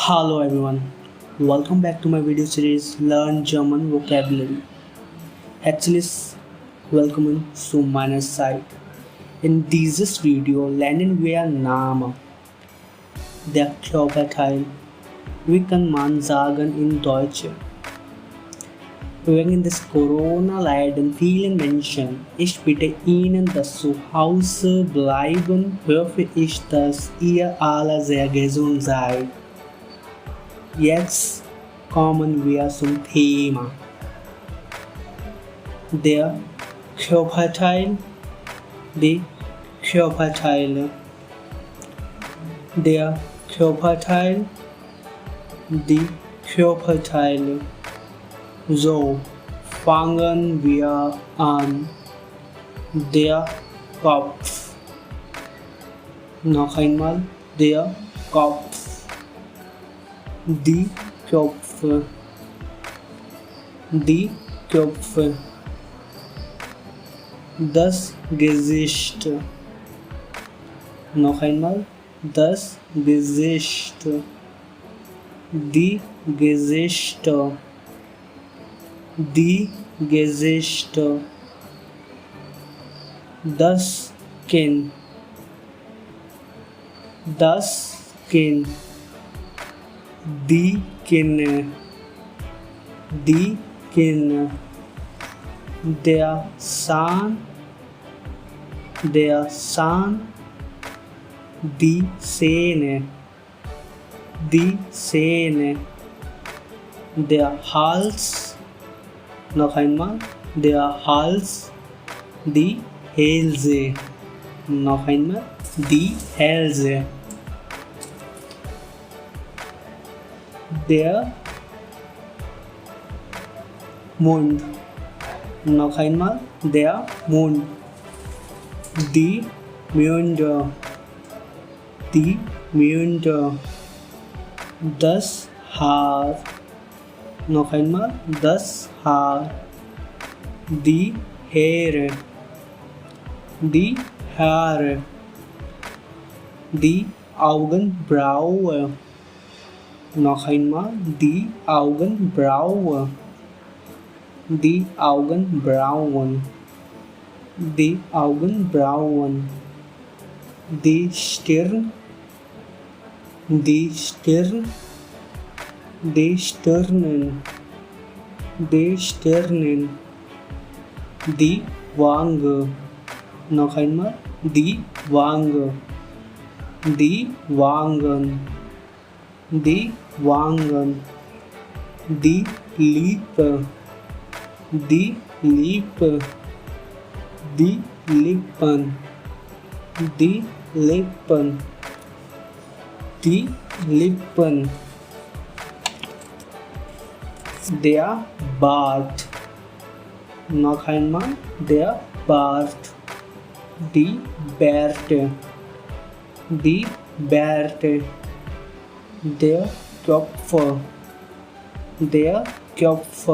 Hello everyone, welcome back to my video series Learn German Vocabulary. Herzlich, willkommen zu meiner Seite. In dieses Video lernen wir Name, der Körperteil, wie kann man sagen in Deutsch. Wegen des Corona leiden viele Menschen. Ich bitte Ihnen, dass zu Hause bleiben. Hoffe ich, dass ihr alle sehr gesund seid. Jetzt kommen wir zum Thema. Der Körperteil, die Körperteile. Der Körperteil, die Körperteile. So, fangen wir an. Der Kopf. Noch einmal, der Kopf. Die Köpfe. Die Köpfe. Das Gesicht. Noch einmal, das Gesicht. Die Gesichter. Die Gesichter. Das Kinn. Das Kinn. Die Kinne. Die Kinne. Der Zahn. Der Zahn. Die Zähne. Die Zähne. Der Hals. Noch einmal, der Hals, die Hälse. Noch einmal, die Hälse. Der Mund. Noch einmal, der Mund. Die Münder. Die Münder. Das Haar. Noch einmal, das Haar. Die Haare. Die Haare. Die Augenbraue. Noch einmal, die Augenbraue. Die Augenbrauen. Die Augenbrauen. Die Stirn. Die Stirn. Die Stirnen. Die Stirnen. Die Wange. Noch einmal, die Wange. Die Wangen. Die Wangen. Die Lippe. Die Lippe. Die Lippen. Die Lippen. Die Lippen. Der Bart. Noch einmal, der Bart. Die Bärte. Die Bärte. Der Kopf. Der Kopf.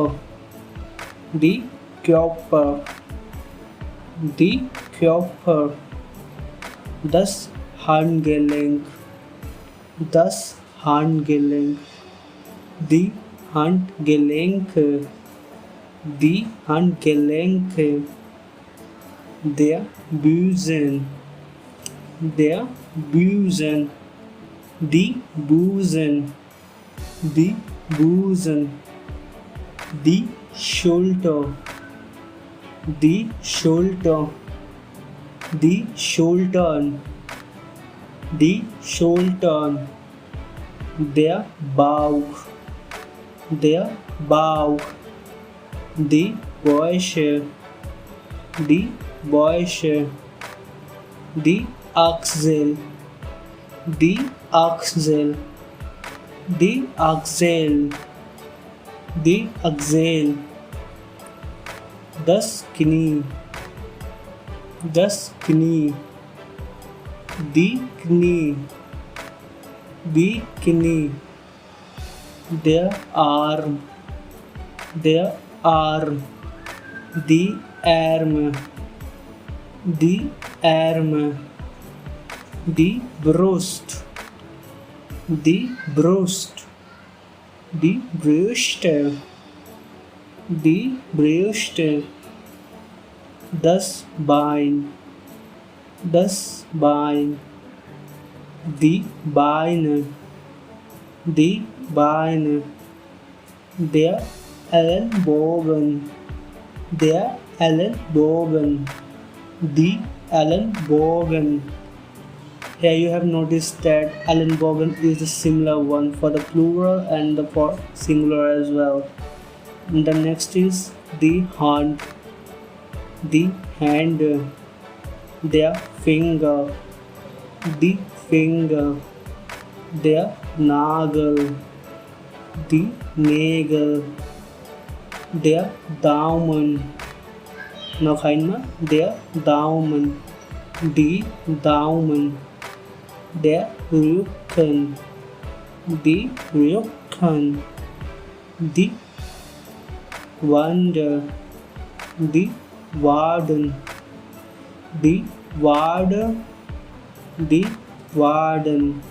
Die Körper. Die Körper. Das Handgelenk. Das Handgelenk. Die Handgelenke. Die Handgelenke. Der Busen. Der Busen. Die Busen. Die Busen. Die Schulter. Die Schulter. Die Schultern. Die Schultern. Der Bauch. Der Bauch. Die Bäuche. Die Bäuche. Die Achsel. Die Achsel. Die Achsel. Die Achsel. Das Knie. Das Knie. Die Knie. Die Knie. Der Arm. Der Arm. Die Arme. Die Arme. Die Brust. die Brust, die Brüste, die Brüste, das Bein, die Beine, die Beine, der Ellenbogen, der Ellenbogen, die Ellenbogen. Here you have noticed that Ellenbogen is a similar one for the plural and for singular as well. And the next is the hand, the hand, their finger, the finger, their Nagel, die Nägel, der Daumen. Noch einmal, der Daumen, die Daumen, der Rücken, die Rücken, die Wande, die Waden, die Wade, die Waden,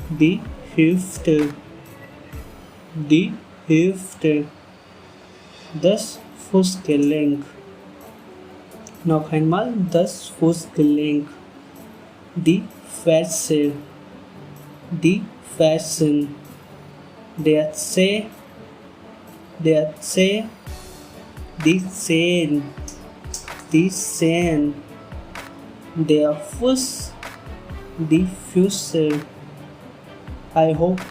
die Hüfte, die Hüfte, das Fußgelenk. Noch einmal das Fußgelenk, die Ferse, die Fersen, der Zeh, die Zehen, die Zehen, der Fuß, die Füße. I hope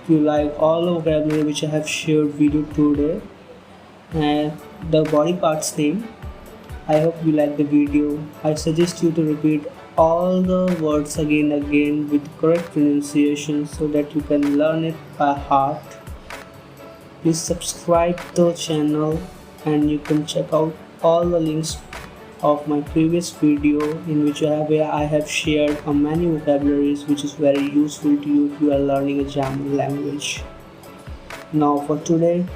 you like all the vocabulary which I have shared with you today and the body parts name. I hope you like the video. I suggest you to repeat all the words again with correct pronunciation so that you can learn it by heart. Please subscribe to the channel and you can check out all the links of my previous video in which I have shared many vocabularies which is very useful to you if you are learning a German language. Now for today,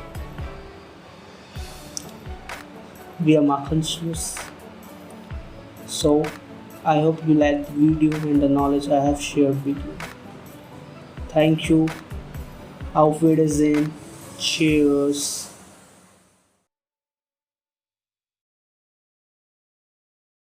wir machen Schluss. So I hope you liked the video and the knowledge I have shared with you. Thank you. Auf Wiedersehen. Cheers.